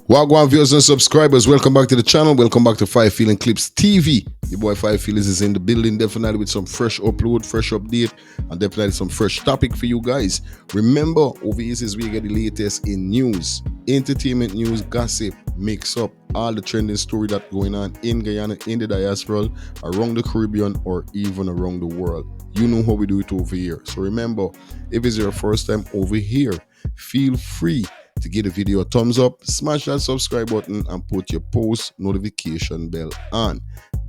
Wagwan viewers and subscribers, welcome back to the channel. Welcome back to Five Feeling Clips TV. Your boy Five Feelings is in the building, definitely with some fresh upload, fresh update, and definitely some fresh topic for you guys. Remember, over here is where you get the latest in news, entertainment news, gossip, mix up all the trending story that's going on in Guyana, in the diaspora, around the Caribbean, or even around the world. You know how we do it over here. So remember, if it's your first time over here, feel free to give the video a thumbs up, smash that subscribe button, and put your post notification bell on.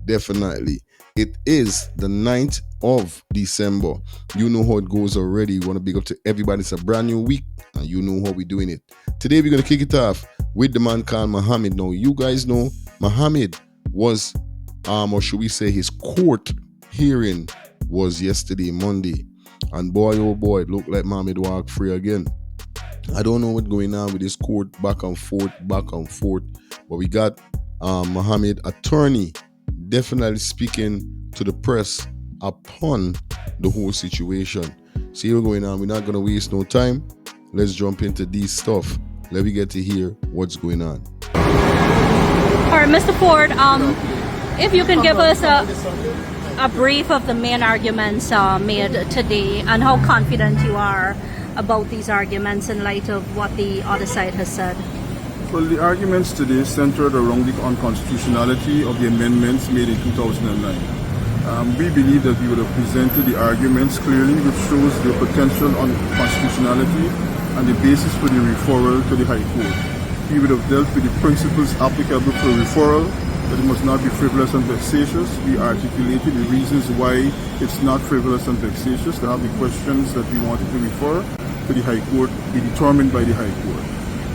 Definitely. It is the 9th of December. You know how it goes already. You want to big up to everybody. It's a brand new week, and you know how we're doing it. Today, we're going to kick it off with the man called Mohamed. Now, you guys know Mohamed was, or should we say his court hearing was yesterday, Monday. And boy, oh boy, it looked like Mohamed walked free again. I don't know what's going on with this court, back and forth. But we got Mohamed attorney definitely speaking to the press upon the whole situation. See what's going on. We're not going to waste no time. Let's jump into this stuff. Let me get to hear what's going on. All right, Mr. Ford, if you can give us a brief of the main arguments made today and how confident you are about these arguments in light of what the other side has said. Well, the arguments today centered around the unconstitutionality of the amendments made in 2009. We believe that we would have presented the arguments clearly, which shows the potential unconstitutionality and the basis for the referral to the High Court. We would have dealt with the principles applicable for referral, that it must not be frivolous and vexatious. We articulated the reasons why it's not frivolous and vexatious, to have the questions that we wanted to refer to the High Court be determined by the High Court.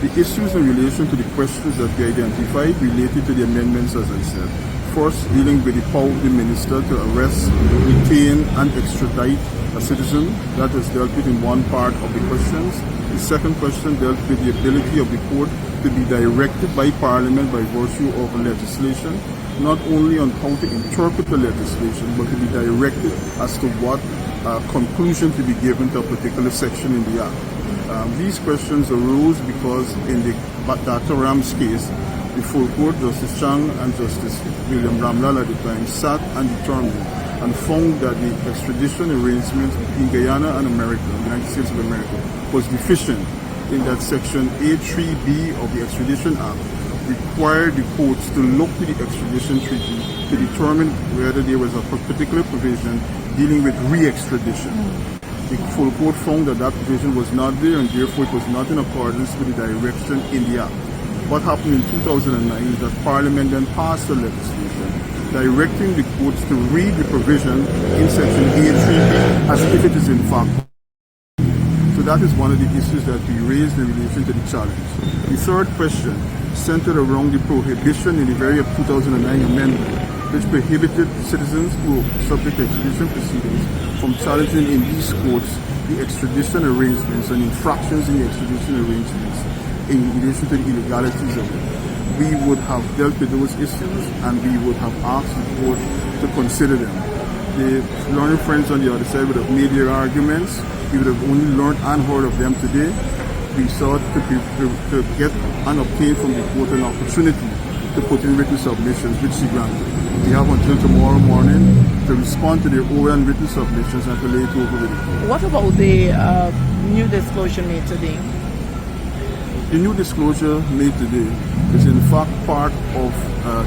The issues in relation to the questions that we identified related to the amendments, as I said. First, dealing with the power of the minister to arrest, detain, and extradite a citizen. That was dealt with in one part of the questions. The second question dealt with the ability of the court to be directed by Parliament by virtue of legislation, not only on how to interpret the legislation, but to be directed as to what conclusion to be given to a particular section in the Act. These questions arose because in the Dr. Ram's case, the full court, Justice Chang and Justice William Nandlall at the time, sat and determined and found that the extradition arrangement between Guyana and America, the United States of America, was deficient in that Section A3B of the Extradition Act required the courts to look to the extradition treaty to determine whether there was a particular provision dealing with re-extradition. The full court found that that provision was not there, and therefore it was not in accordance with the direction in the Act. What happened in 2009 is that Parliament then passed a legislation directing the courts to read the provision in Section A3B as if it is in fact. So that is one of the issues that we raised in relation to the challenge. The third question centered around the prohibition in the very 2009 amendment, which prohibited citizens who are subject to extradition proceedings from challenging in these courts the extradition arrangements and infractions in the extradition arrangements in relation to the illegalities of it. We would have dealt with those issues and we would have asked the court to consider them. The learning friends on the other side would have made their arguments. We would have only learned and heard of them today. We sought to get and obtain from the court an opportunity to put in written submissions, which she granted. We have until tomorrow morning to respond to their oral and written submissions and to lay it over with the court. What about the new disclosure made today? The new disclosure made today is in fact part of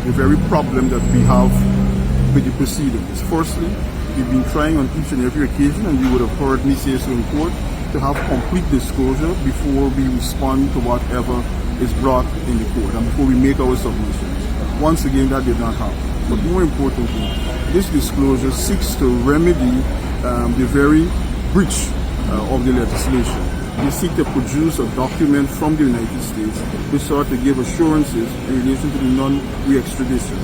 the very problem that we have with the proceedings. Firstly, we've been trying on each and every occasion, and you would have heard me say so in court, to have complete disclosure before we respond to whatever is brought in the court and before we make our submissions. Once again, that did not happen. But more importantly, this disclosure seeks to remedy the very breach of the legislation. They seek to produce a document from the United States which sought to give assurances in relation to the non-re-extradition.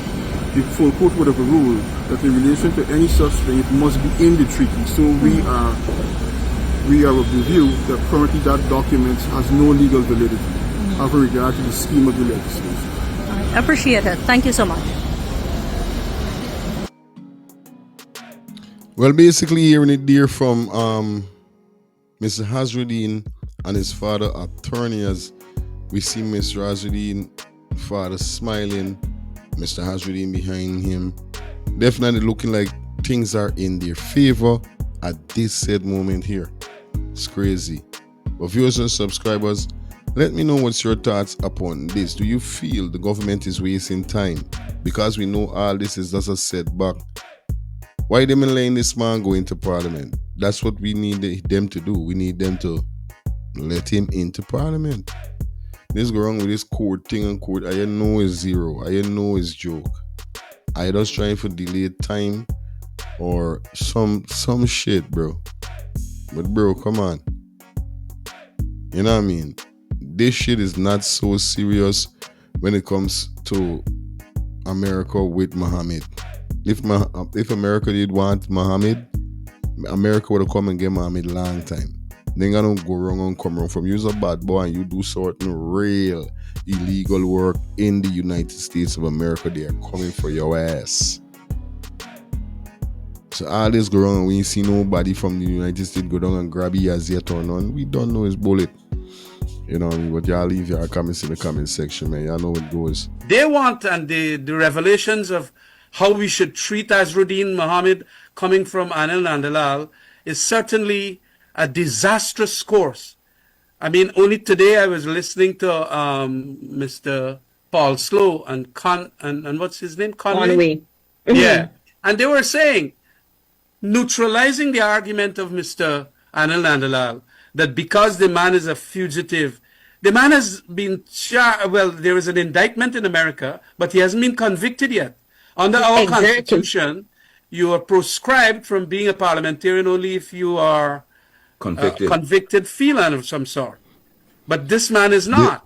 The full court would have ruled that in relation to any such thing, it must be in the treaty. So we are of the view that currently that document has no legal validity having regard to the scheme of the legislation. I appreciate it. Thank you so much. Well, basically hearing it there from Mr. Hazruddin and his father attorney, as we see Mr. Hazruddin Father smiling, Mr. Hasruddin behind him. Definitely looking like things are in their favor at this said moment here. It's crazy. But viewers and subscribers, let me know what's your thoughts upon this. Do you feel the government is wasting time? Because we know all this is just a setback. Why them letting this man go into parliament? That's what we need them to do. We need them to let him into parliament. This go wrong with this court thing and court. I know is zero. I know is joke. I just trying for delayed time or some shit, bro. But bro, come on. You know what I mean? This shit is not so serious when it comes to America with Mohamed. If America did want Mohamed, America would have come and get Mohamed long time. They ain't gonna go wrong and come wrong. From you's a bad boy and you do certain real illegal work in the United States of America, they are coming for your ass. So all this go wrong and we ain't see nobody from the United States go down and grab you as yet or none. We don't know his bullet. You know what I mean? But y'all leave your comments in the comment section, man. Y'all know what it goes. They want, and the revelations of how we should treat Azruddin Mohamed coming from Anil Nandlall is certainly a disastrous course. I mean, only today I was listening to Mr. Paul Slow and what's his name? Conway. Yeah. And they were saying, neutralizing the argument of Mr. Anil Nandlall, that because the man is a fugitive, the man has been well, there is an indictment in America, but he hasn't been convicted yet. Under our Constitution, you are proscribed from being a parliamentarian only if you are convicted felon of some sort. But this man is not.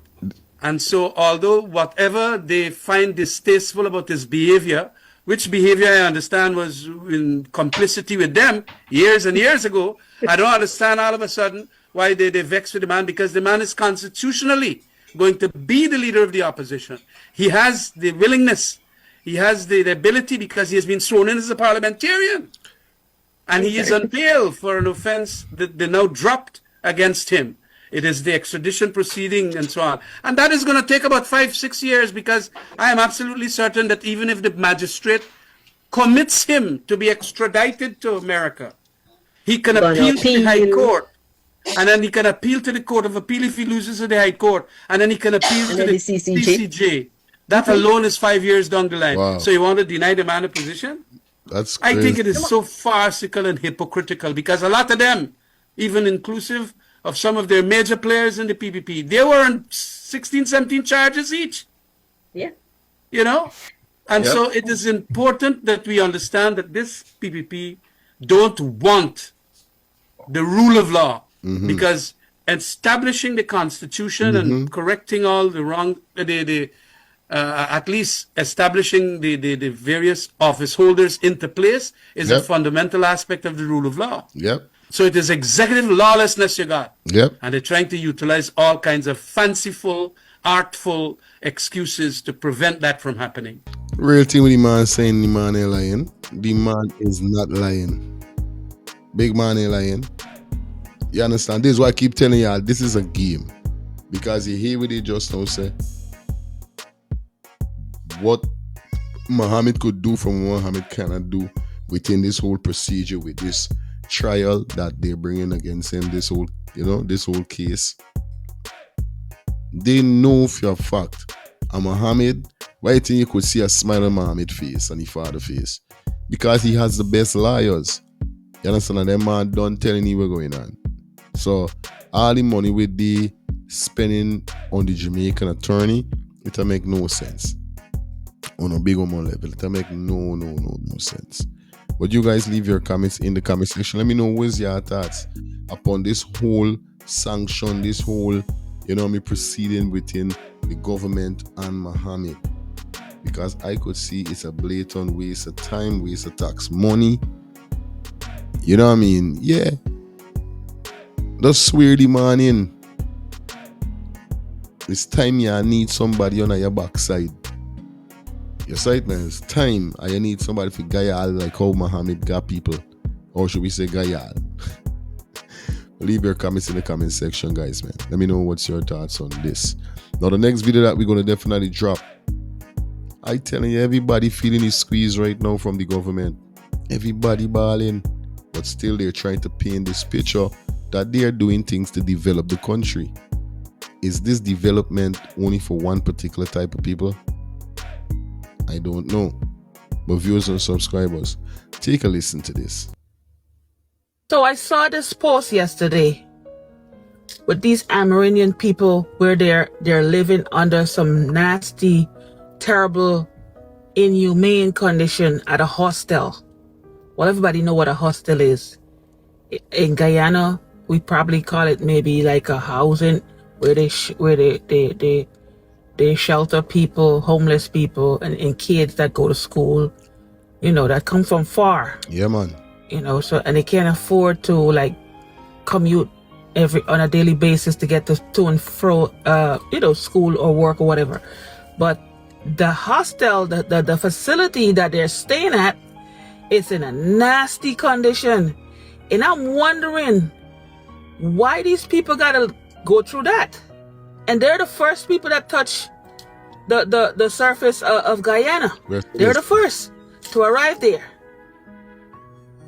And so although whatever they find distasteful about his behavior, which behavior I understand was in complicity with them years and years ago, I don't understand all of a sudden why they vex with the man, because the man is constitutionally going to be the leader of the opposition. He has the willingness, he has the ability, because he has been sworn in as a parliamentarian. And he is on bail for an offense that they now dropped against him. It is the extradition proceeding and so on. And that is going to take about 5-6 years, because I am absolutely certain that even if the magistrate commits him to be extradited to America, he can appeal to the High Court. And then he can appeal to the Court of Appeal if he loses to the High Court. And then he can appeal to the CCJ. That alone is 5 years down the line. Wow. So you want to deny the man a position? That's crazy. I think it is so farcical and hypocritical, because a lot of them, even inclusive of some of their major players in the PPP, they were on 16, 17 charges each. Yeah. You know? And so it is important that we understand that this PPP don't want the rule of law, because establishing the Constitution and correcting all the wrong, at least establishing the various office holders into place is a fundamental aspect of the rule of law. Yep. So it is executive lawlessness you got. Yep. And they're trying to utilize all kinds of fanciful, artful excuses to prevent that from happening. Real thing with the man saying the man ain't lying. The man is not lying. Big man ain't lying. You understand? This is why I keep telling y'all, this is a game. Because you hear what they just now say. What Mohamed could do from what Mohamed cannot do within this whole procedure with this trial that they're bringing against him, this whole, this whole case. They know for a fact. And Mohamed, why you think you could see a smile on Mohamed's face and his father's face? Because he has the best lawyers. You understand? And them man done telling you what's going on. So all the money with the spending on the Jamaican attorney, it'll make no sense. On a big amount level, it'll make no sense. But you guys leave your comments in the comment section. Let me know what's your thoughts upon this whole sanction, this whole, proceeding within the government and Mohamed. Because I could see it's a blatant waste of time, waste of tax money. You know what I mean? Yeah. Just swear the man in. It's time you need somebody on your backside. Your sight, man, it's time. You need somebody for Guyana, like how Mohamed got people. Or should we say Guyana? Leave your comments in the comment section, guys, man. Let me know what's your thoughts on this. Now, the next video that we're going to definitely drop, I telling you, everybody feeling his squeeze right now from the government. Everybody balling. But still, they're trying to paint this picture that they are doing things to develop the country. Is this development only for one particular type of people? I don't know. But viewers and subscribers, take a listen to this. So I saw this post yesterday with these Amerindian people where they're living under some nasty, terrible, inhumane condition at a hostel. Well, everybody know what a hostel is. In Guyana, we probably call it maybe like a housing where they shelter people, homeless people, and kids that go to school, you know, that come from far. Yeah, man. You know, so, and they can't afford to like commute on a daily basis to get to and fro, you know, school or work or whatever. But the hostel, the facility that they're staying at, it's in a nasty condition. And I'm wondering why these people gotta go through that. And they're the first people that touch the surface of Guyana. They're the first to arrive there.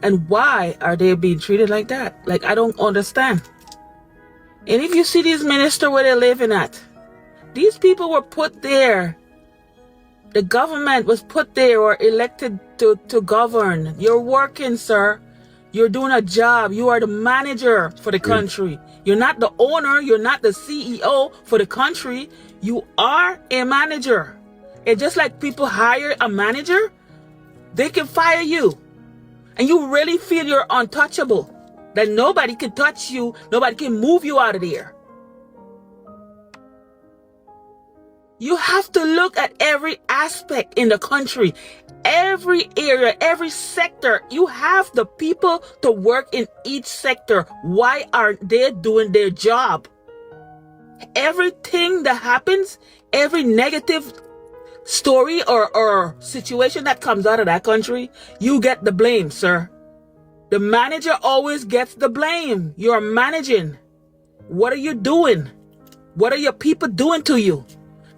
And why are they being treated like that? Like, I don't understand. And if you see these ministers where they're living at, these people were put there. The government was put there or elected to govern. You're working, sir. You're doing a job. You are the manager for the country. You're not the owner. You're not the CEO for the country. You are a manager. And just like people hire a manager, they can fire you. And you really feel you're untouchable. That nobody can touch you. Nobody can move you out of there. You have to look at every aspect in the country, every area, every sector. You have the people to work in each sector. Why aren't they doing their job? Everything that happens, every negative story or situation that comes out of that country, you get the blame, sir. The manager always gets the blame. You're managing. What are you doing? What are your people doing to you?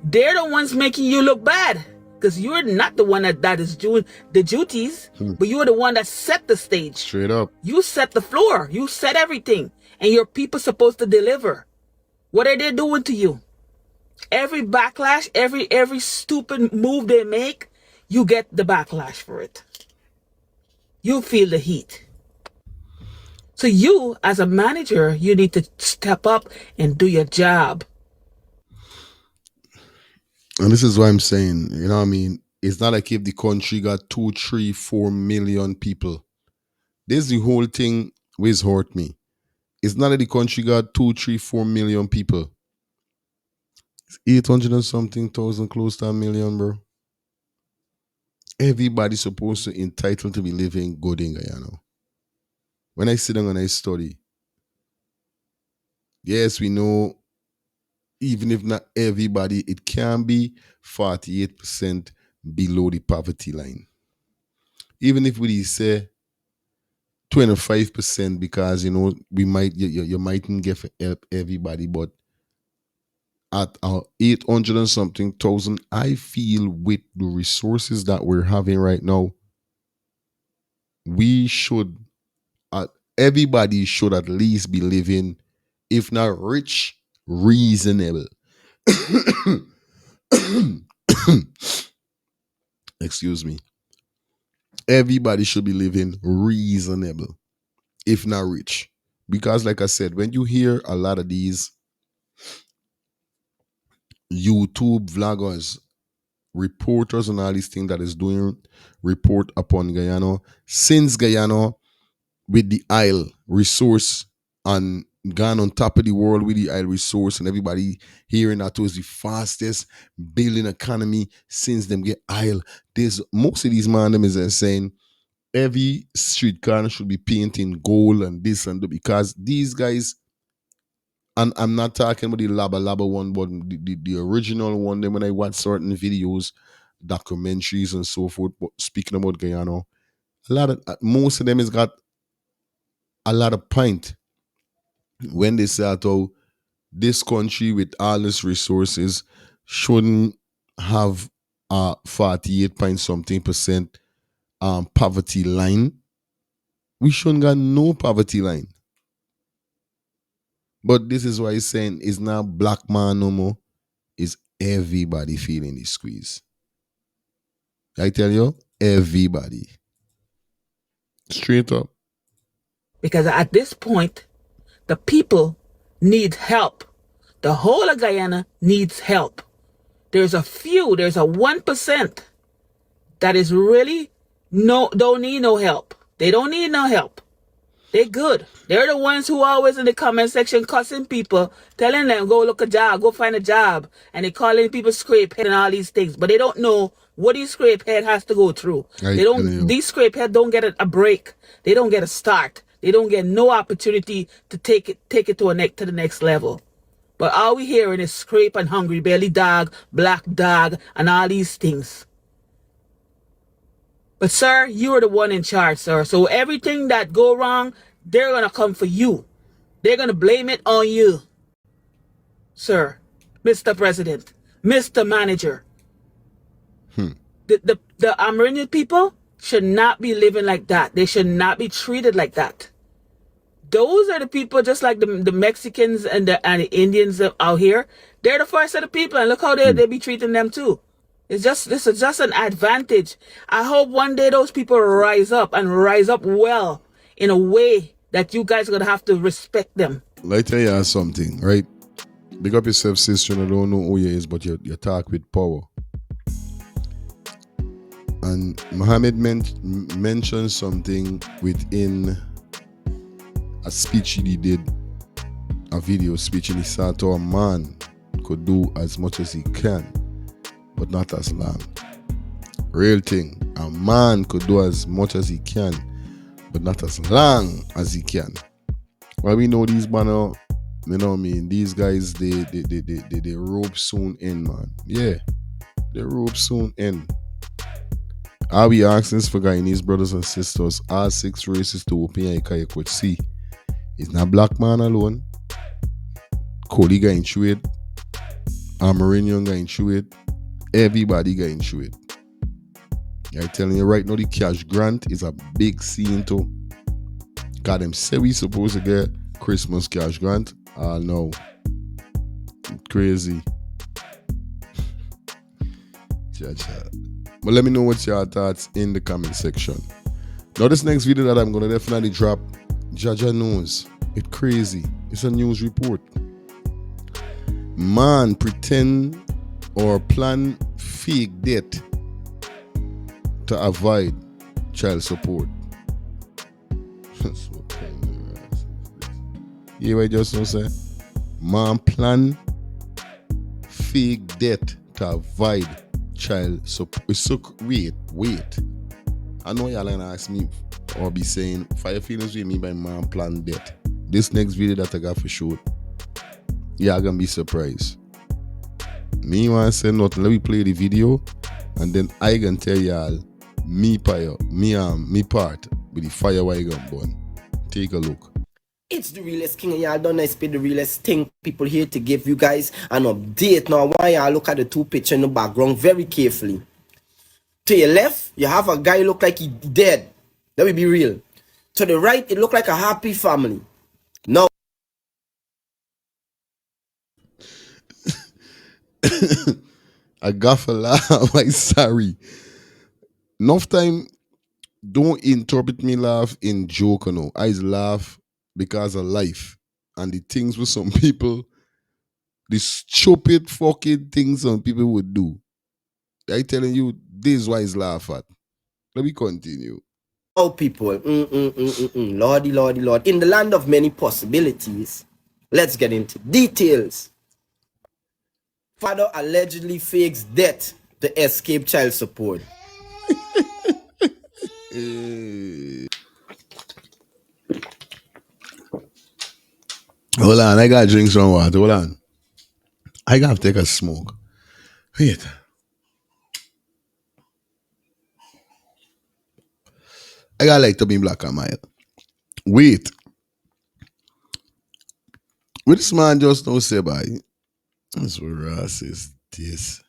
They're the ones making you look bad because you're not the one that is doing the duties, but you're the one that set the stage. Straight up. You set the floor. You set everything. And your people supposed to deliver. What are they doing to you? Every backlash, every stupid move they make, you get the backlash for it. You feel the heat. So you, as a manager, you need to step up and do your job. And this is why I'm saying, you know what I mean? It's not like if the country got 2, 3, 4 million people. This is the whole thing which hurt me. It's not that the country got 2, 3, 4 million people. It's 800 and something thousand, close to a million, bro. Everybody's supposed to entitled to be living good in Guyana. When I sit down and I study, yes, we know, even if not everybody, it can be 48% below the poverty line. Even if we say 25%, because you know we might you mightn't get help everybody, but at our 800 and something thousand, I feel with the resources that we're having right now, we should everybody should at least be living, if not rich, reasonable. Excuse me. Everybody should be living reasonable, if not rich. Because like I said, when you hear a lot of these YouTube vloggers, reporters and all these things that is doing report upon Guyana, since Guyana with the oil resource and gone on top of the world with the oil resource, and everybody hearing that was the fastest building economy since them get oil. There's most of these man them is saying every street corner should be painting gold and this and that, because these guys, and I'm not talking about the Laba Laba one, but the original one, then when I watch certain videos, documentaries and so forth, but speaking about Guyana, a lot of most of them has got a lot of point. when they start out, this country with all its resources shouldn't have a 48 point something percent poverty line. We shouldn't got no poverty line. But this is why he's saying it's not black man no more. It's everybody feeling the squeeze. I tell you, everybody. Straight up. Because at this point, the people need help. The whole of Guyana needs help. There's a 1% that is really don't need no help. They don't need no help. They're good. They're the ones who always in the comment section cussing people, telling them go look a job, go find a job, and they calling people scrapehead and all these things. But they don't know what these scrapehead has to go through. These scrapehead don't get a break. They don't get a start. They don't get no opportunity to take it to the next level. But all we hearing is scrape and hungry belly dog, black dog, and all these things. But sir, you are the one in charge, sir. So everything that go wrong, they're going to come for you. They're going to blame it on you. Sir, Mr. President, Mr. Manager. The Amerindian people should not be living like that. They should not be treated like that. Those are the people, just like the Mexicans and the Indians out here. They're the first of the people, and look how they be treating them too. This is just an advantage. I hope one day those people rise up and rise up well in a way that you guys are gonna have to respect them. Let me tell you something, right? Big up yourself, sister. I don't know who you is, but you talk with power. And Mohamed mentioned something within a speech he did, a video speech, and he said a man could do as much as he can, but not as long. Real thing. A man could do as much as he can, but not as long as he can. Well, we know these banner, you know what I mean? These guys, they rope soon end, man. Yeah, the rope soon end. Are we asking for Guyanese brothers and sisters, all 6 races to open your kayak with see? It's not black man alone. Cody going through it. Amerindian going through it. Everybody going through it. I'm telling you right now, the cash grant is a big scene too. Cause them say we supposed to get Christmas cash grant. No. Crazy. But let me know what's your thoughts in the comment section. Now this next video that I'm gonna definitely drop, Jaja knows. It's crazy. It's a news report. Man pretend or plan fake debt to avoid child support. That's what kind of ass is this? Yeah, what I just now say? Man plan fake debt to avoid child support. So, wait. I know y'all gonna ask me or be saying, fire feelings with me by man plan debt. This next video that I got for sure, y'all gonna be surprised. Me want to say nothing. Let me play the video, and then I can tell y'all me part with the fire why gun burn. Take a look. It's the realest king, and y'all don't expect the realest thing. People here to give you guys an update. Now, why y'all look at the 2 pictures in the background very carefully. To your left, you have a guy look like he dead. Let me be real. To the right, it look like a happy family. Now, I got a laugh. I'm sorry. Enough time. Don't interpret me laugh in joke or no. I laugh because of life and the things with some people, the stupid fucking things some people would do. I telling you, this is why I laugh at. Let me continue. people, Lordy, Lordy, Lord. In the land of many possibilities, let's get into details. Father allegedly fakes death to escape child support. Hold on, I gotta drink some water. Hold on. I gotta take a smoke. Wait. I gotta like to be black and mild. Wait. What this man just don't say by that's what racist this.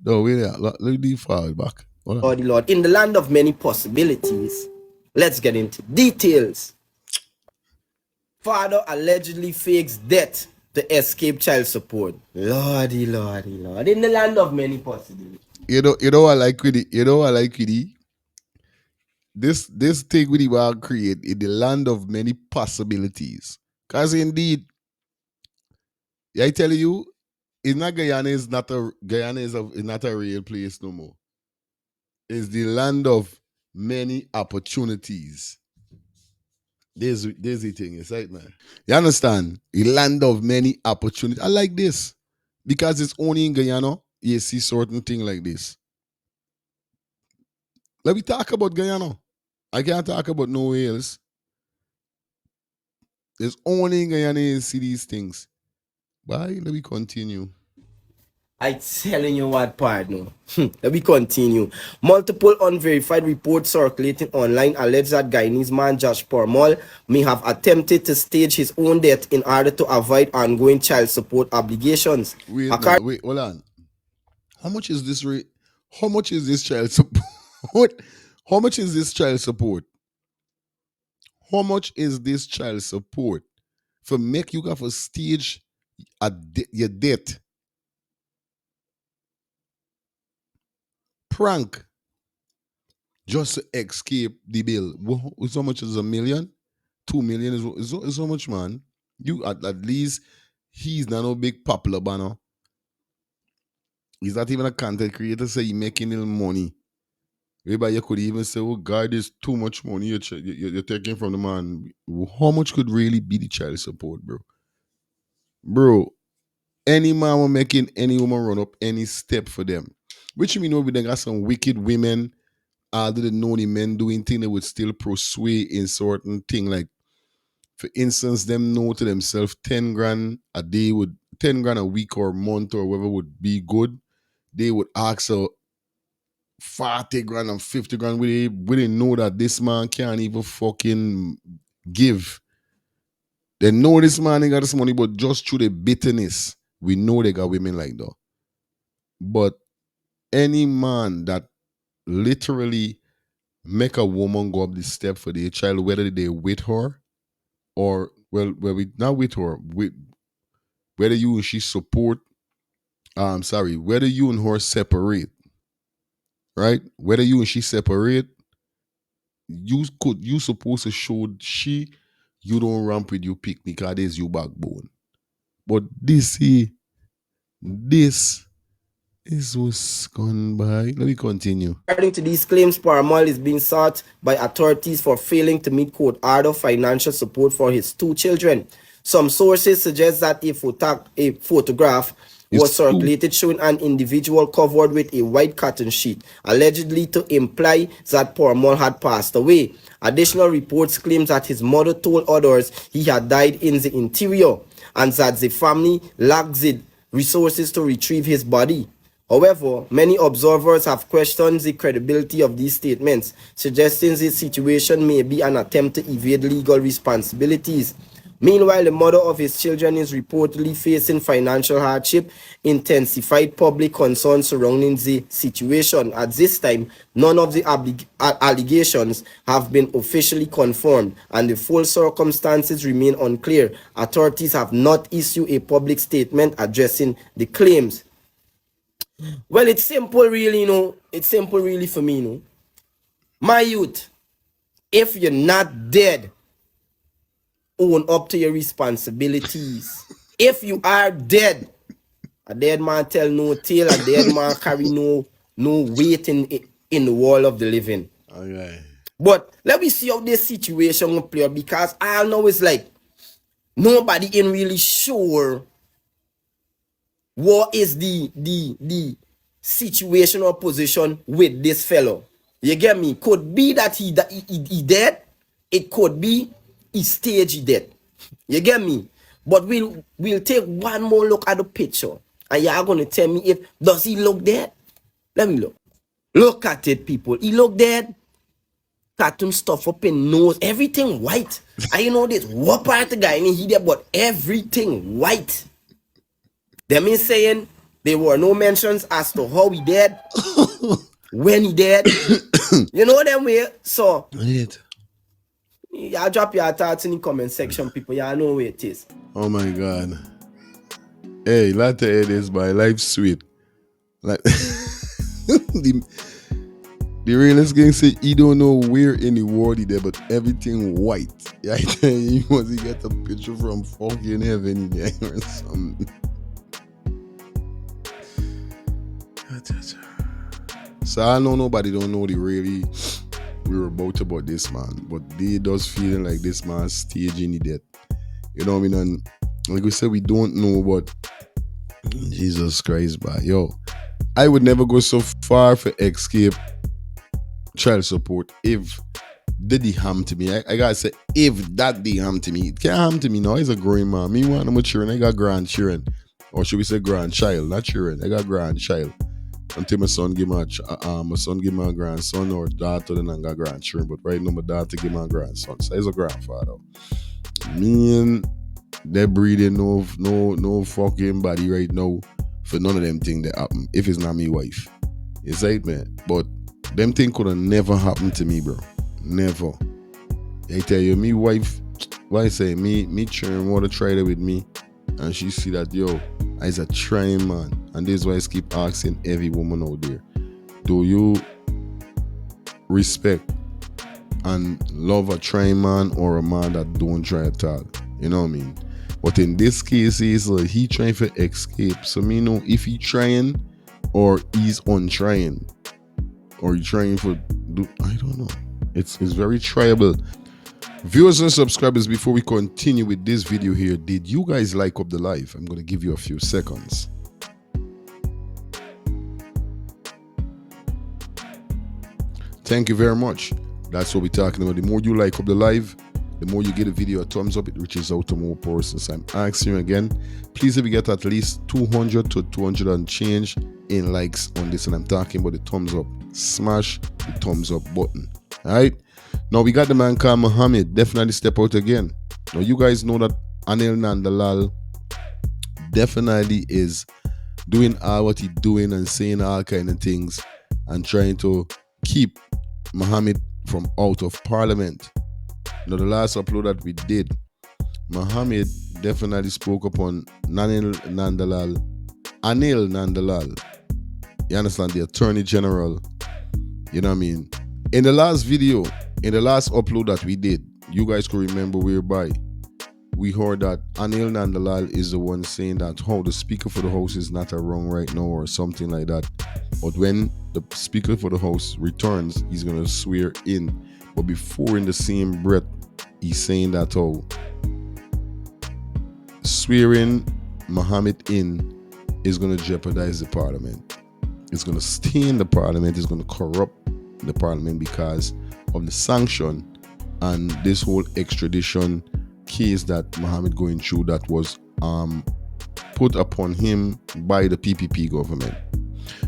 No, wait there. Let me forward back. Hold on. Lordy Lord, in the land of many possibilities. Let's get into details. Father allegedly fakes death to escape child support. Lordy, Lordy, Lord. In the land of many possibilities. You know what I like with it. You know what I like with it. This thing with the world create in the land of many possibilities. Cause indeed, I tell you, it's not Guyana is not a is not a real place no more. It's the land of many opportunities. There's the thing, it's right, man. You understand? A land of many opportunities. I like this. Because it's only in Guyana, you see certain thing like this. Let me talk about Guyana. I can't talk about nowhere else. There's only in Guyana you see these things. Why? Let me continue. I telling you what, partner. Let me continue. Multiple unverified reports circulating online allege that Guyanese man Josh Pormol may have attempted to stage his own death in order to avoid ongoing child support obligations. Wait, hold on. How much is this rate? How much is this child support? How much is this child support? How much is this child support? For make you have a stage your death. Prank. Just to escape the bill. How much is $1 million? 2 million is so much, man. You at least he's not no big popular banner. He's not even a content creator, so he making little money. Maybe you could even say, oh God, there's too much money you're taking from the man. How much could really be the child support, bro? Bro, any man will making any woman run up any step for them. Which mean we then got some wicked women didn't know the men doing things they would still pursue in certain thing. Like for instance, them know to themselves 10 grand a day would 10 grand a week or month or whatever would be good. They would ask a 40 grand and 50 grand. We didn't know that this man can't even fucking give. They know this man ain't got this money, but just through the bitterness, we know they got women like that. But any man that literally make a woman go up the step for their child, whether they with her or we not with her, whether you and she support, whether you and her separate, right? Whether you and she separate, you supposed to show she you don't ramp with you pick me because there's your backbone. But this is what's gone by. Let me continue. According to these claims, Paramal is being sought by authorities for failing to meet court order financial support for his 2 children. Some sources suggest that a photograph was circulated showing an individual covered with a white cotton sheet, allegedly to imply that Paramal had passed away. Additional reports claim that his mother told others he had died in the interior and that the family lacked the resources to retrieve his body. However, many observers have questioned the credibility of these statements, suggesting the situation may be an attempt to evade legal responsibilities. Meanwhile, the mother of his children is reportedly facing financial hardship, intensified public concern surrounding the situation. At this time, none of the allegations have been officially confirmed, and the full circumstances remain unclear. Authorities have not issued a public statement addressing the claims. Well, it's simple, really, It's simple, really, for me, My youth, if you're not dead, own up to your responsibilities. If you are dead, a dead man tell no tale, a dead man carry no weight in the wall of the living. Okay. But let me see how this situation will play out, because I know it's like nobody ain't really sure what is the situation or position with this fellow. You get me? Could be that he dead. It could be he stage dead. You get me? But we'll take one more look at the picture, and y'all gonna tell me if does he look dead? Let me look. Look at it, people. He look dead. tattoo stuff up in nose, everything white. I know this. What part of the guy in he there, but everything white. Them is saying there were no mentions as to how he dead, when he dead. You know them way. So y'all drop your thoughts in the comment section, people. Y'all know where it is. Oh my God. Hey, lot of it is my life sweet. Like the realest gang say he don't know where in the world he there, but everything white. Yeah, he must get a picture from fucking heaven in there or something. So I know nobody don't know the really we were about this man, but they does feeling like this man staging the death. You know what I mean? And like we said, we don't know what Jesus Christ, but yo, I would never go so far for escape child support if they harm to me. I gotta say, if that they harm to me, it can't harm to me now. He's a growing man. Me want no children. I got grandchildren, or should we say grandchild? Not children. I got grandchild. Until my son give me a grandson or daughter, then I got grandchildren. But right now, my daughter give me a grandson, so he's a grandfather. Me and they breeding no fucking body right now for none of them things that happen. If it's not me wife, it's right, man. But them things could have never happened to me, bro. Never. I tell you, me wife, what I say, me children want to try that with me, and she see that yo, I's a trying man, and this is why I keep asking every woman out there: do you respect and love a trying man or a man that don't try at all? You know what I mean? But in this case, he trying to escape. So me know if he trying or he's untrying, or he trying for I don't know. It's very triable. Viewers and subscribers, before we continue with this video here, did you guys like up the live? I'm gonna give you a few seconds. Thank you very much. That's what we're talking about. The more you like up the live, the more you get a video a thumbs up, it reaches out to more persons. I'm asking you again, please, if we get at least 200 to 200 and change in likes on this, and I'm talking about the thumbs up, smash the thumbs up button. All right, now we got the man called Mohamed. Definitely step out again. Now you guys know that Anil Nandlall definitely is doing all what he's doing and saying all kind of things and trying to keep Mohamed from out of parliament. Now the last upload that we did, Mohamed definitely spoke upon Anil Nandlall. You understand? The Attorney General. You know what I mean? In the last video, in the last upload that we did, you guys could remember whereby we heard that Anil Nandlall is the one saying that the Speaker for the House is not around right now or something like that. But when the Speaker for the House returns, he's going to swear in. But before, in the same breath, he's saying that swearing Mohamed in is going to jeopardize the parliament. It's going to stain the parliament. It's going to corrupt the parliament because of the sanction and this whole extradition case that Mohamed going through that was put upon him by the PPP government.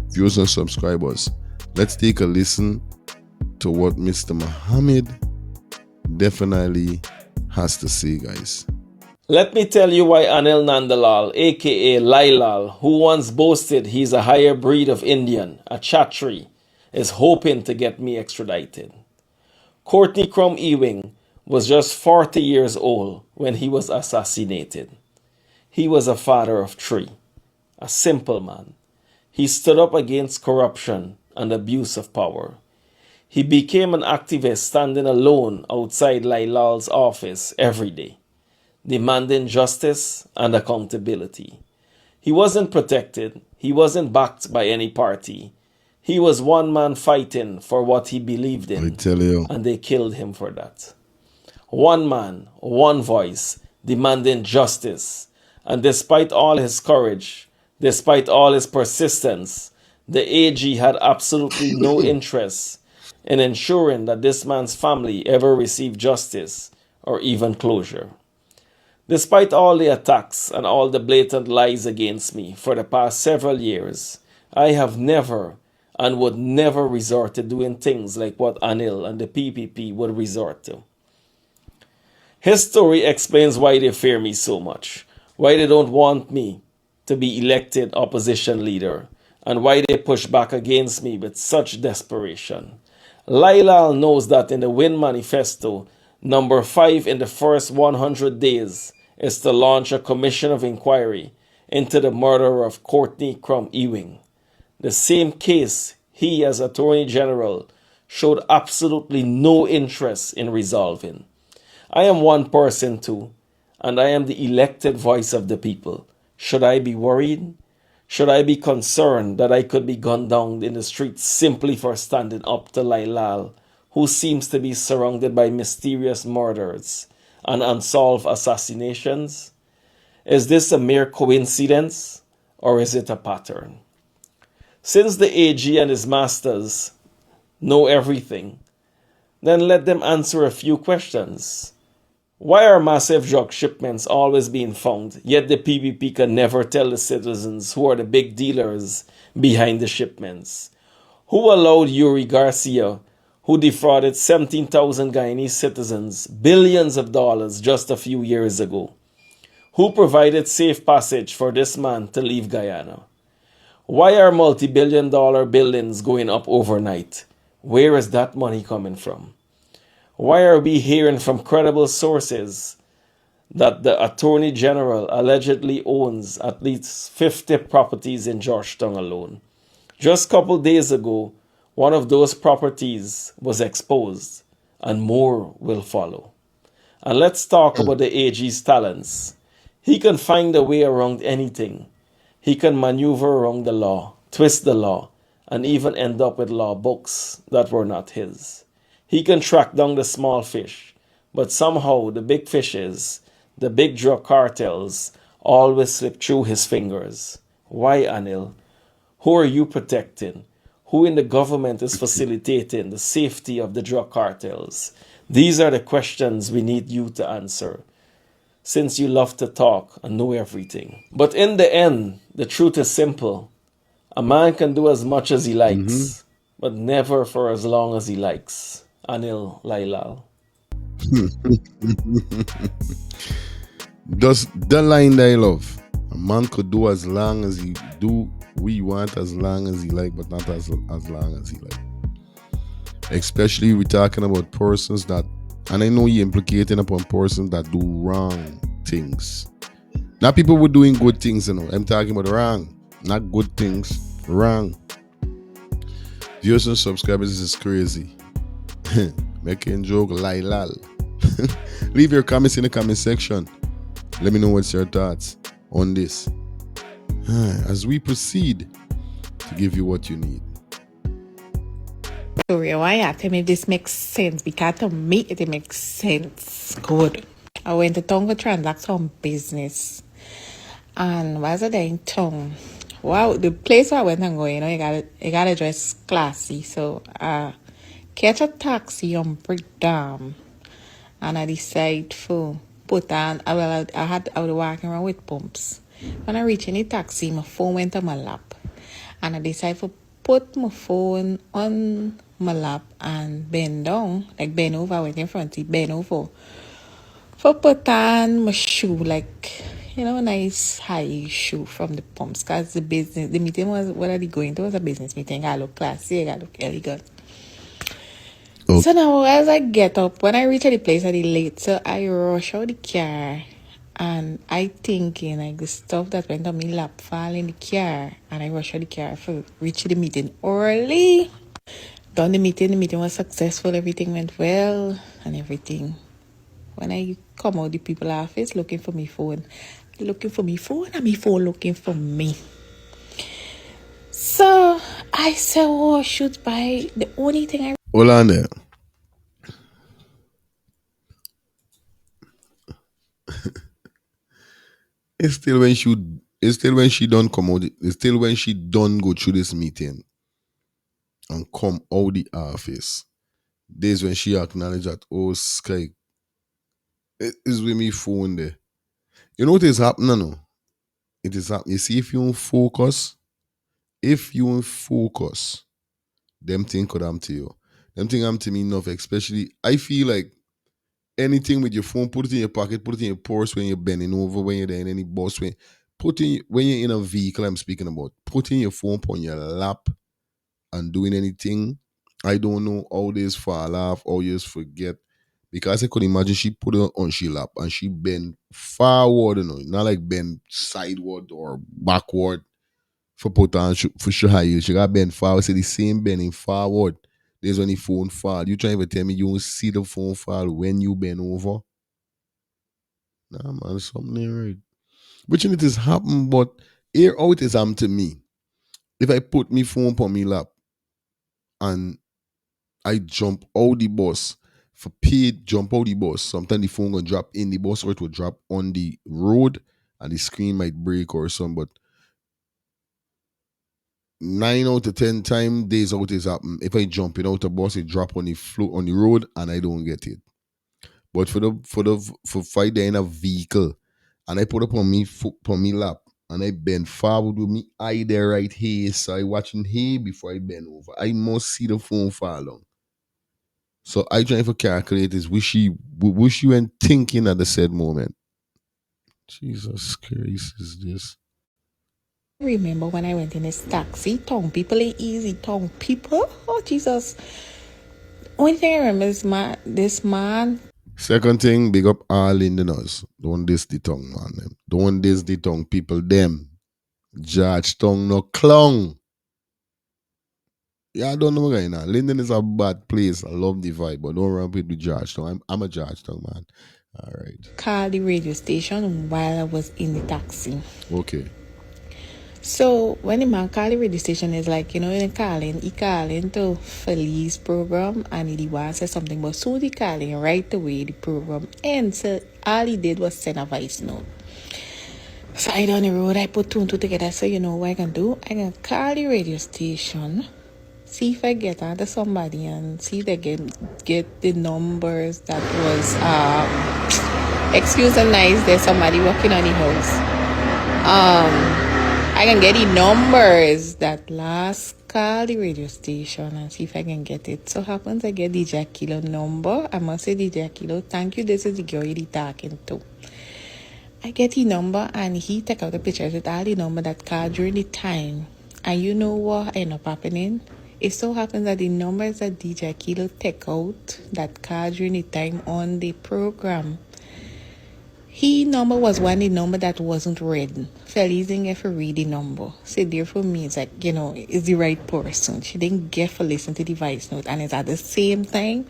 Viewers and subscribers, let's take a listen to what Mr. Mohamed definitely has to say, guys. Let me tell you why Anil Nandlall, aka Lailal, who once boasted he's a higher breed of Indian, a Chatri, is hoping to get me extradited. Courtney Crumb Ewing was just 40 years old when he was assassinated. He was a father of three, a simple man. He stood up against corruption and abuse of power. He became an activist standing alone outside Lailal's office every day, demanding justice and accountability. He wasn't protected. He wasn't backed by any party. He was one man fighting for what he believed in, I tell you. and they killed him for that. One man, one voice, demanding justice. And despite all his courage, despite all his persistence, the AG had absolutely no interest in ensuring that this man's family ever received justice or even closure. Despite all the attacks and all the blatant lies against me for the past several years, I have never and would never resort to doing things like what Anil and the PPP would resort to. His story explains why they fear me so much, why they don't want me to be elected opposition leader, and why they push back against me with such desperation. Lailal knows that in the Win Manifesto, number 5 in the first 100 days is to launch a commission of inquiry into the murder of Courtney Crumb Ewing. The same case he, as Attorney General, showed absolutely no interest in resolving. I am one person too, and I am the elected voice of the people. Should I be worried? Should I be concerned that I could be gunned down in the streets simply for standing up to Lailal, who seems to be surrounded by mysterious murders and unsolved assassinations? Is this a mere coincidence, or is it a pattern? Since the AG and his masters know everything, then let them answer a few questions. Why are massive drug shipments always being found, yet the PPP can never tell the citizens who are the big dealers behind the shipments? Who allowed Yuri Garcia, who defrauded 17,000 Guyanese citizens billions of dollars just a few years ago? Who provided safe passage for this man to leave Guyana? Why are multi-billion-dollar buildings going up overnight? Where is that money coming from? Why are we hearing from credible sources that the Attorney General allegedly owns at least 50 properties in Georgetown alone? Just a couple days ago, one of those properties was exposed, and more will follow. And let's talk about the AG's talents. He can find a way around anything. He can maneuver around the law, twist the law, and even end up with law books that were not his. He can track down the small fish, but somehow the big fishes, the big drug cartels, always slip through his fingers. Why, Anil? Who are you protecting? Who in the government is facilitating the safety of the drug cartels? These are the questions we need you to answer, since you love to talk and know everything. But in the end, the truth is simple. A man can do as much as he likes, but never for as long as he likes. Anil Lailal. Just the line that I love. A man could do as long as he do we want, as long as he like, but not as long as he like. Especially we're talking about persons that, and I know you're implicating upon persons that do wrong things. Not people who doing good things, you know. I'm talking about wrong, not good things, wrong. Viewers and subscribers, this is crazy. Making joke, Lailal. Leave your comments in the comment section. Let me know what's your thoughts on this as we proceed to give you what you need. Story why I tell me if this makes sense, because to me it makes sense. Good. I went to town to transact some business, and while I there in town, wow, the place where I went and go, you gotta dress classy. So catch a taxi on Brickdam, and I decide to put on. I was walking around with pumps. When I reach in the taxi, my phone went on my lap, and I decided to put my phone on my lap and bend down, like bend over. I went in front, bend over. For put on my shoe, like, nice high shoe from the pumps, because the meeting was, what are they going to? It was a business meeting. I look classy, I look elegant. Oh. So now, as I get up, when I reach the place, I be late, so I rush out the car, and I thinking, like, the stuff that went on my lap fall in the car, and I rush out the car for reach the meeting early. Done the meeting was successful, everything went well, and everything. When I come out the people office looking for my phone, and my phone looking for me. So I said, oh, shoot, by the only thing I... Hold on there. It's still when she done come out. It's still when she done go through this meeting and come out the office. Days when she acknowledged that, oh, Sky, it is with me phone there. You know what is happening now? It is happening. You see, if you focus, them thing could happen to you. Them thing happen to me enough, especially I feel like anything with your phone, put it in your pocket, put it in your purse when you're bending over, when you're there in any bus, when you're in a vehicle I'm speaking about, putting your phone on your lap and doing anything. I don't know how this fall off, how you just forget. Because I could imagine she put it on she lap and she bend forward, not like bend sideward or backward for put on for sure high heel. She got bend forward. Say the same bending forward. There's when the phone fall. You trying to tell me you won't see the phone fall when you bend over? Nah, man, something ain't right. Which it is happen, but here how it is happen to me. If I put me phone on me lap and I jump out the bus, for paid jump out the bus, sometimes the phone gonna drop in the bus or it will drop on the road and the screen might break or something. But 9 out of 10 days out is happen. If I jump in out the bus, it drop on the floor on the road and I don't get it. But for fight there in a vehicle and I put up on me foot on me lap and I bend forward with me eye there right here. So I watching here before I bend over. I must see the phone fall down. So I trying to calculate is wish you went thinking at the said moment. Jesus Christ is this. Remember when I went in this taxi, tongue people ain't easy, tongue people. Oh Jesus. Only thing I remember is this man. Second thing, big up all Indigenous. Don't diss the tongue, man. Them. Don't diss the tongue people, them. Judge tongue no clown. Yeah, I don't know Guyana. Linden is a bad place. I love the vibe, but don't run with the Georgetown. I'm a Georgetown man. All right. Called the radio station while I was in the taxi. Okay. So when the man called the radio station, it's like, he calling to Felice program and he want to say something, but soon he calling right away the program ends. So all he did was send a voice note. So I down the road, I put two and two together. So you know what I can do? I can call the radio station, see if I get onto somebody and see if they get the numbers that was excuse the nice, there's somebody working on the house. I can get the numbers that last call the radio station and see if I can get it. So happens I get DJ Kilo number. I must say DJ Kilo, thank you, this is the girl you're talking to. I get the number and he take out the pictures with all the number that called during the time. And you know what ended up happening? It so happens that the numbers that DJ Kilo take out that called during the time on the program, he number was the number that wasn't read. Felice didn't get to read the number. So therefore me, it's like, it's the right person. She didn't get to listen to the voice note. And it's at the same time,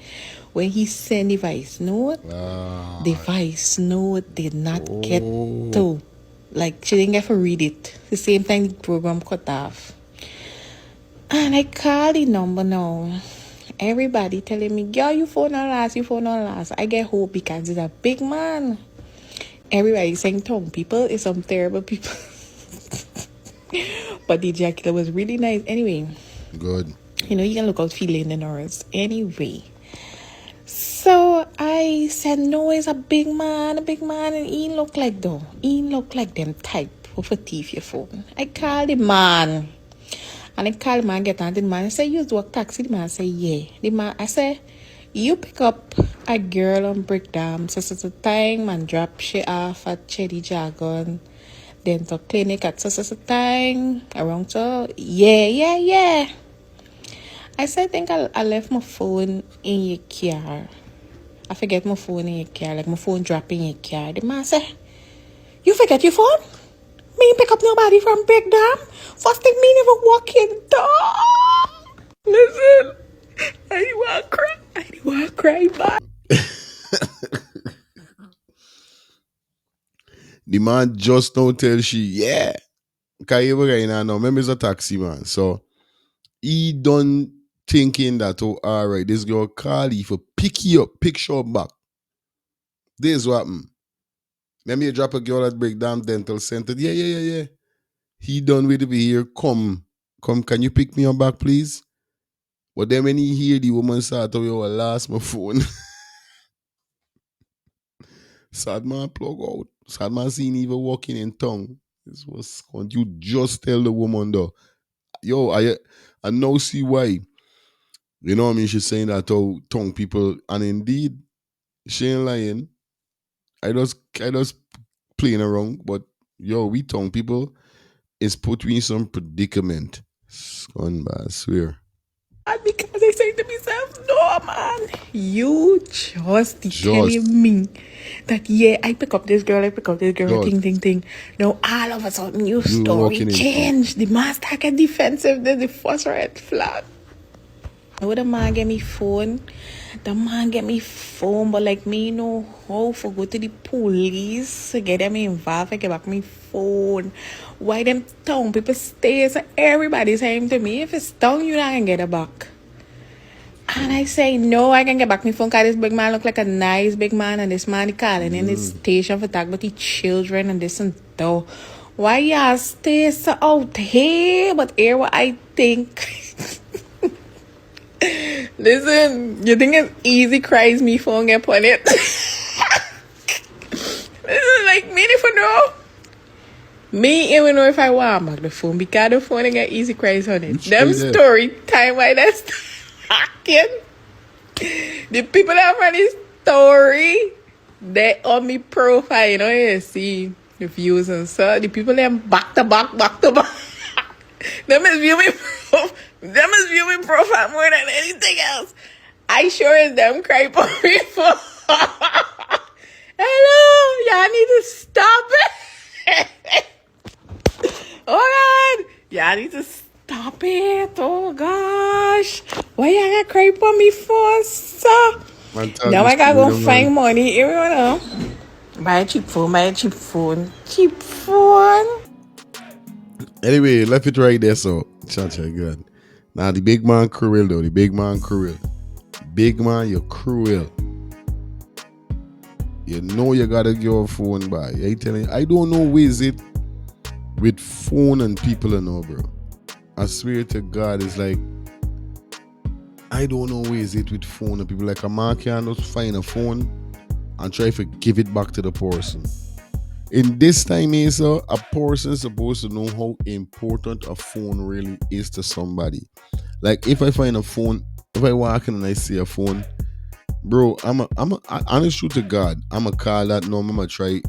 when he sent the voice note, the voice note did not get to. Like, she didn't get to read it. The same time the program cut off. And I call the number now. Everybody telling me, girl, you phone on last. I get hope because it's a big man. Everybody saying tongue people is some terrible people. But the jacket was really nice. Anyway. Good. You can look out for Indigenous. Anyway. So I said, no, it's a big man, and he look like them type of a thief your phone. I called the man. And I called the man, get on the man. I said, you work taxi? The man said, yeah. The man, I said, you pick up a girl on breakdown, so time and drop she off at Cherry Jargon, then to clinic at so time around so yeah. I said, I think I left my phone in your car. I forget my phone in your car, like my phone drop in your car. The man said, you forget your phone? Me ain't pick up nobody from breakdown. First thing me never walk in door. Listen. I didn't want to cry, man. The man just don't tell she, yeah. Because you right now, remember it's a taxi man. So he done thinking that, oh, all right, this girl call you for pick you up, pick shop back. This what happened. Remember you drop a girl at Breakdown Dental Center? Yeah. He done with it here. Come, can you pick me up back, please? But then when he hear the woman start to last my phone. Sad man plug out. Sad man seen even walking in tongue. This was, can't you just tell the woman though? Yo, I now see why. You know what I mean? She's saying that how tongue people, and indeed, she ain't lying. I just playing around, but yo, we tongue people is put me in some predicament. Scumbag, I swear. Because I say to myself, no man, you just Just, telling me that yeah, I pick up this girl, just, ting. Now all of a sudden your you story walking into it. changed. The master get defensive, then the first red flag. Now the man get me phone. The man get me phone, but like me know how for go to the police, get them involved, get back me phone. Why them town people stay so everybody's saying to me, if it's town you not gonna get it back. And I say no, I can get back my phone because this big man look like a nice big man and this man he calling in his station for talk about the children and this and that. Why y'all stay so out here? But here what I think. Listen, you think it's easy cries me phone get on it? Listen, like me if I know. Me even know if I want back the phone because the phone get easy cries on it. Which Them way there? story time why that's talking. The people that find this story, they on me profile, you know, you see the views and so the people them back to back. Them is viewing profile more than anything else. I sure as them cry for me for hello, y'all need to stop it. Oh God, y'all need to stop it. Oh gosh, why y'all gonna cry for me for so? Man, tell Now this I gotta story, go them, find man. money. Here we go now. Buy a cheap phone. Cheap phone. Anyway, left it right there, so. Cha-cha, good. Now, the big man cruel, though. The big man cruel. Big man, you're cruel. You know you gotta give a phone by. I telling you, I don't know where is it with phone and people and all, bro. I swear to God, it's like I don't know where is it with phone and people. Like a man can't just find a phone and try to give it back to the person. In this time here, so a person is supposed to know how important a phone really is to somebody. Like if I find a phone, if I walk in and I see a phone, bro, honest truth to God, I'm a call that number, I'm gonna try.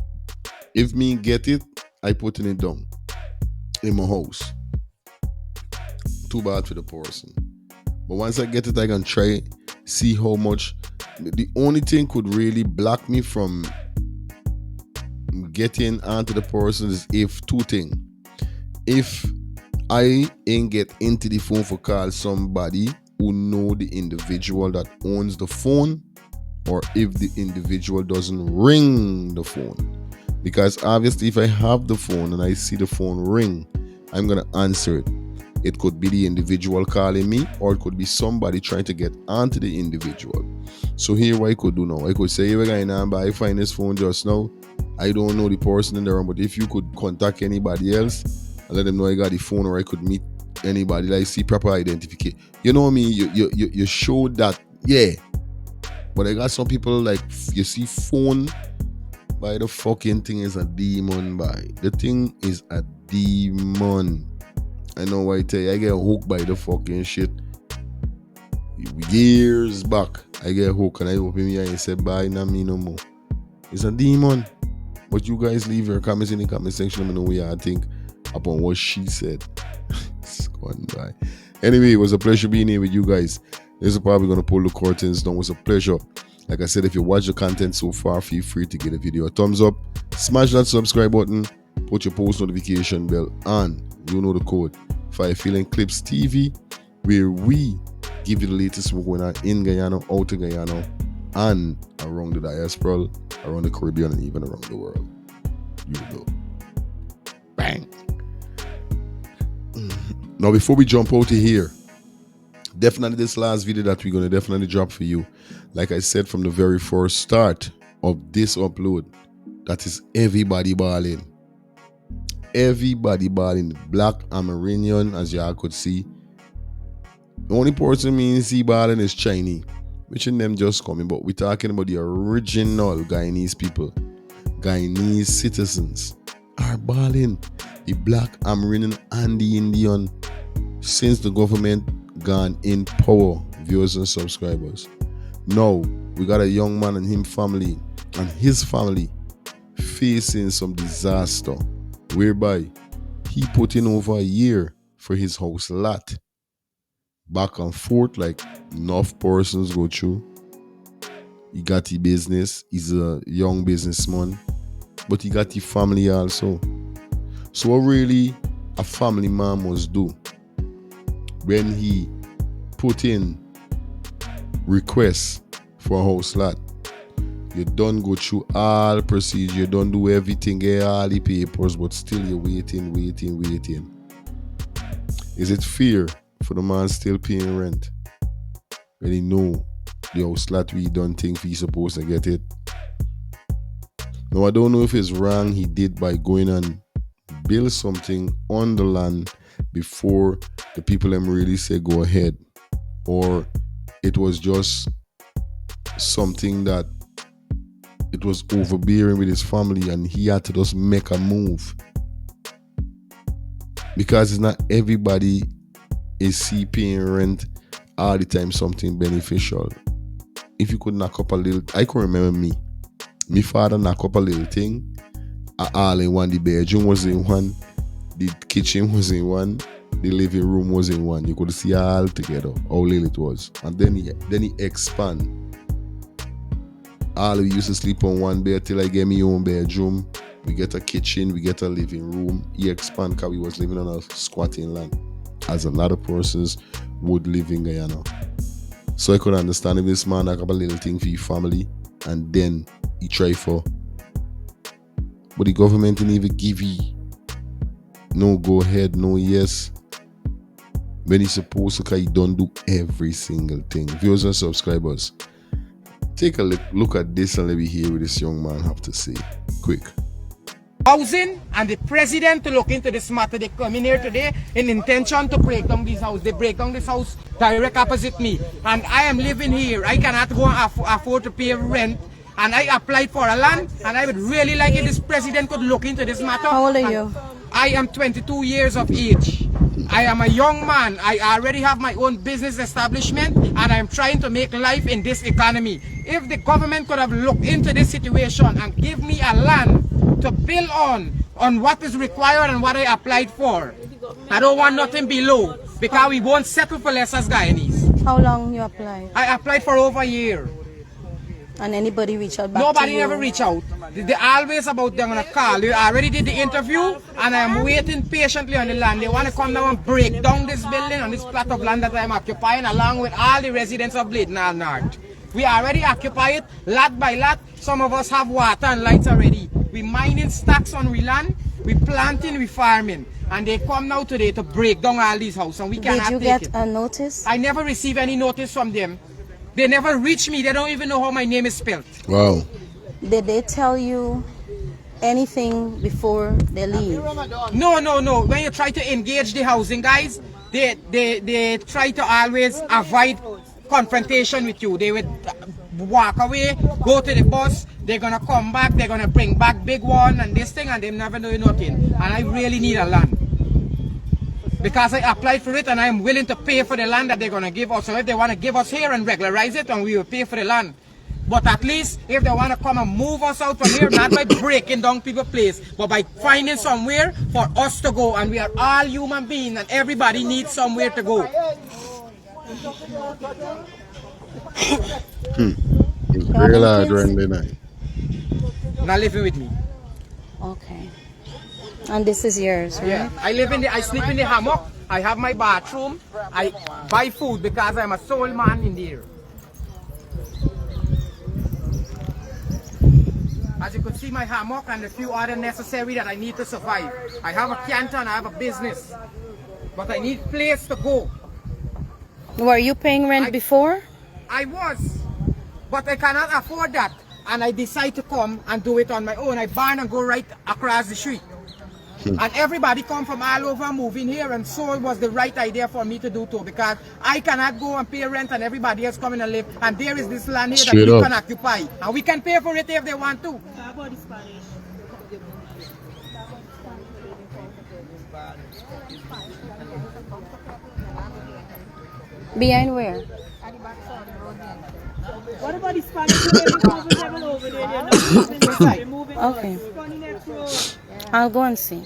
If me get it, I putting it down in my house. Too bad for the person. But once I get it, I can try see how much. The only thing could really block me from getting onto the person is if two things. If I ain't get into the phone for call somebody who know the individual that owns the phone, or if the individual doesn't ring the phone. Because obviously if I have the phone and I see the phone ring, I'm gonna answer it. It could be the individual calling me, or it could be somebody trying to get onto the individual. So here what I could do now, I could say, hey, we're going on, but I find this phone just now. I don't know the person in the room, but if you could contact anybody else and let them know I got the phone, or I could meet anybody, like see proper identification. You know what I mean? You show that, yeah. But I got some people like, you see phone, by the fucking thing is a demon, by. The thing is a demon. I know what I tell you, I get hooked by the fucking shit. Years back, I get hooked and I open me and say, bye, not me no more. It's a demon. But you guys leave your comments in the comment section. Let me know what y'all think upon what she said. It's gone by. Anyway, it was a pleasure being here with you guys. This is probably going to pull the curtains down. It was a pleasure. Like I said, if you watch the content so far, feel free to give the video a thumbs up. Smash that subscribe button. Put your post notification bell on. You know the code. 5 Feeling Clips TV, where we give you the latest what's going on in Guyana, out of Guyana, and around the diaspora, around the Caribbean, and even around the world. You know. Bang. Now, before we jump out of here, definitely this last video that we're going to definitely drop for you, like I said from the very first start of this upload, that is everybody balling. Everybody balling. Black Amerindian, as y'all could see. The only person me see balling is Chinese, which in them just coming, but we're talking about the original Guyanese people. Guyanese citizens are balling. The Black Amerindian and the Indian, since the government gone in power, viewers and subscribers. Now, we got a young man and his family facing some disaster, whereby he put in over a year for his house lot. Back and forth like enough persons go through. He got his business. He's a young businessman. But he got his family also. So what really a family man must do when he put in requests for a house lot? You don't go through all procedure, you don't do everything, get all the papers, but still you're waiting. Is it fear for the man still paying rent when he know the house lot we don't think he's supposed to get it? Now I don't know if it's wrong he did by going and build something on the land before the people them really say go ahead, or it was just something that it was overbearing with his family and he had to just make a move, because it's not everybody is see paying rent all the time something beneficial. If you could knock up a little, I can remember my father knock up a little thing, all in one. The bedroom was in one, the kitchen was in one, the living room was in one. You could see all together how little it was, and then he expand. All we used to sleep on one bed till I get my own bedroom. We get a kitchen, we get a living room. He expand because we was living on a squatting land, as a lot of persons would live in Guyana. So I could understand if this man had a little thing for his family and then he try for. But the government didn't even give you no go ahead, no yes. When he's supposed to, because he don't do every single thing. Viewers and subscribers, take a look at this and let me hear what this young man have to say. Quick. Housing and the president to look into this matter. They come in here today in intention to break down this house. They break down this house direct opposite me. And I am living here. I cannot go and afford to pay rent. And I applied for a land. And I would really like if this president could look into this matter. How old are you? I am 22 years of age. I am a young man. I already have my own business establishment and I am trying to make life in this economy. If the government could have looked into this situation and give me a land to build on what is required and what I applied for. I don't want nothing below because we won't settle for less as Guyanese. How long you applied? I applied for over a year. And anybody reach out back to Nobody you? ever reach out. They always about they're gonna call. They already did the interview and I'm waiting patiently on the land. They want to come down and break down this building on this plot of land that I'm occupying along with all the residents of Nandlall North. We already occupy it lot by lot. Some of us have water and lights already. We mining stacks on we land, we planting, we farming. And they come now today to break down all these houses and we cannot take it. Did you get a notice? I never received any notice from them. They never reach me. They don't even know how my name is spelled. Wow. Did they tell you anything before they leave? No. When you try to engage the housing guys, they try to always avoid confrontation with you. They would walk away, go to the bus, they're gonna come back, they're gonna bring back big one and this thing, and they never know nothing. And I really need a land. Because I applied for it and I'm willing to pay for the land that they're gonna give us. So if they wanna give us here and regularize it, and we will pay for the land. But at least if they wanna come and move us out from here, not by breaking down people's place, but by finding somewhere for us to go. And we are all human beings and everybody needs somewhere to go. It's very loud during the night. Not living with me. Okay. And this is yours, right? Yeah, I sleep in the hammock. I have my bathroom. I buy food because I'm a sole man in there. As you can see, my hammock and a few other necessary that I need to survive. I have a canton, I have a business, but I need place to go. Were you paying rent before? I was, but I cannot afford that. And I decide to come and do it on my own. I burn and go right across the street. And everybody come from all over moving here, and so it was the right idea for me to do too, because I cannot go and pay rent and everybody else coming and live, and there is this land here that we can occupy, and we can pay for it if they want to. Behind where? What about the Spanish lady comfortable over there? They're not moving this side. They're moving Okay. Spanish next road. I'll go and see.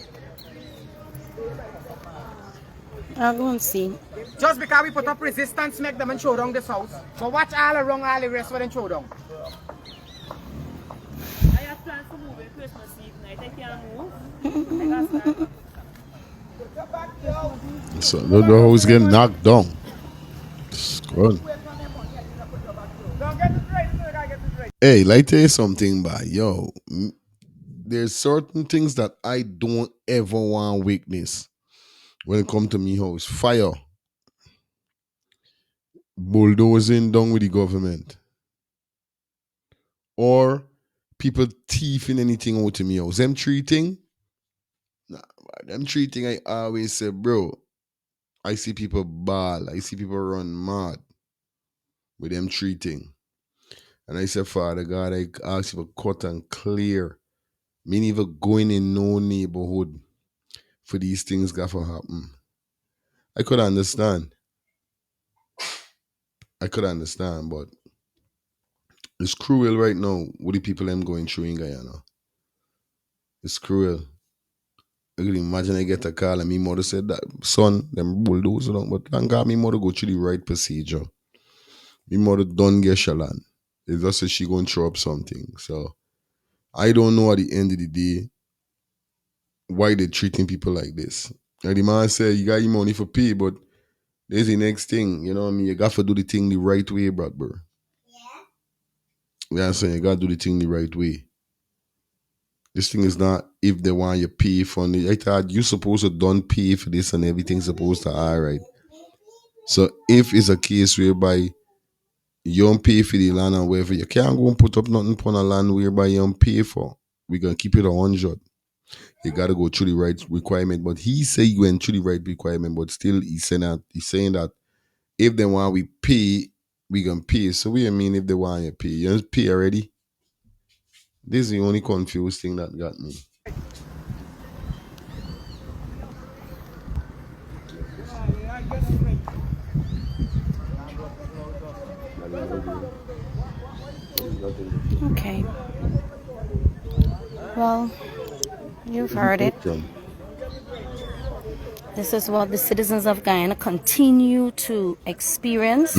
I'll go and see. Just because we put up resistance, make them and show down this house. So watch all around all the rest of them show down. I have plans to move in Christmas Eve night. I can't move. So the house getting knocked down. It's good. Hey, like tell you something, but yo, there's certain things that I don't ever want witness when it come to me house. Fire, bulldozing down with the government, or people thieving anything out of me house. Them three thing, nah, them three thing I always say, bro. I see people ball, I see people run mad with them three thing. And I said, Father God, I ask you for cut and clear. Me never going in no neighborhood for these things got to happen. I could understand, but it's cruel right now what the people I'm going through in Guyana. It's cruel. I can imagine I get a call and me mother said that, son, them bulldozer down, but thank God me mother go through the right procedure. Me mother don't get shalan. It's just that she going to throw up something. So I don't know at the end of the day why they're treating people like this. Like the man said, you got your money for pay, but there's the next thing. You know what I mean? You got to do the thing the right way, bro. Yeah, I'm saying you got to do the thing the right way. This thing is not if they want you pay for it. I thought you supposed to don't pay for this and everything's supposed to all right. So if it's a case whereby you don't pay for the land and whatever, you can't go and put up nothing upon a land whereby you don't pay for. We're going to keep it 100. You got to go through the right requirement. But he say you went through the right requirement, but still he's saying that if they want we pay, we going to pay. So what do you mean if they want you pay? You don't pay already? This is the only confused thing that got me. Okay. Well, you've heard it. This is what the citizens of Guyana continue to experience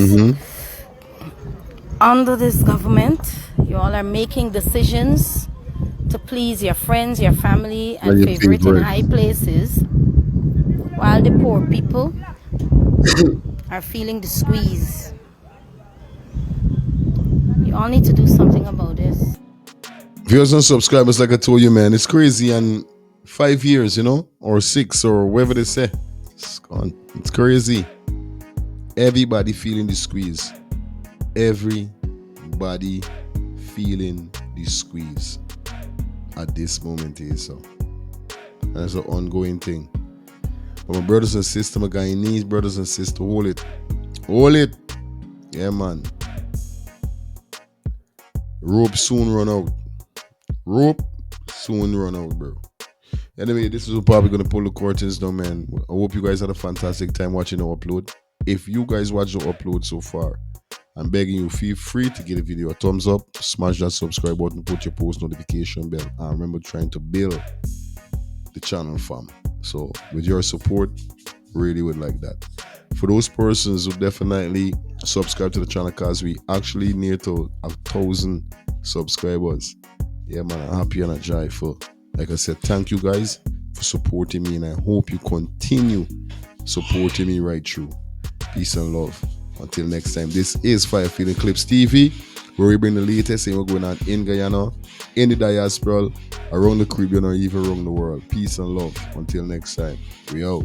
under this government. You all are making decisions to please your friends, your family, and favorite in high places, while the poor people are feeling the squeeze. You all need to do something about this. Viewers and subscribers, like I told you, man, it's crazy. And 5 years, you know, or 6, or whatever they say, it's gone. It's crazy. Everybody feeling the squeeze. Everybody feeling the squeeze at this moment here. So, and it's an ongoing thing. But my brothers and sisters, my Guyanese brothers and sisters, hold it. Hold it. Yeah, man. Rope soon run out. Rope soon run out, bro. Anyway, this is probably going to pull the curtains down, man. I hope you guys had a fantastic time watching the upload. If you guys watched the upload so far, I'm begging you, feel free to give the video a thumbs up, smash that subscribe button, put your post notification bell, and remember trying to build the channel, fam. So with your support, really would like that. For those persons who definitely subscribe to the channel, because we actually near to 1,000 subscribers. Yeah, man, I'm happy and I'm joyful. Like I said, thank you guys for supporting me, and I hope you continue supporting me right through. Peace and love. Until next time, this is Fire Feeling Clips TV, where we bring the latest and what's going on in Guyana, in the diaspora, around the Caribbean, or even around the world. Peace and love. Until next time, we out.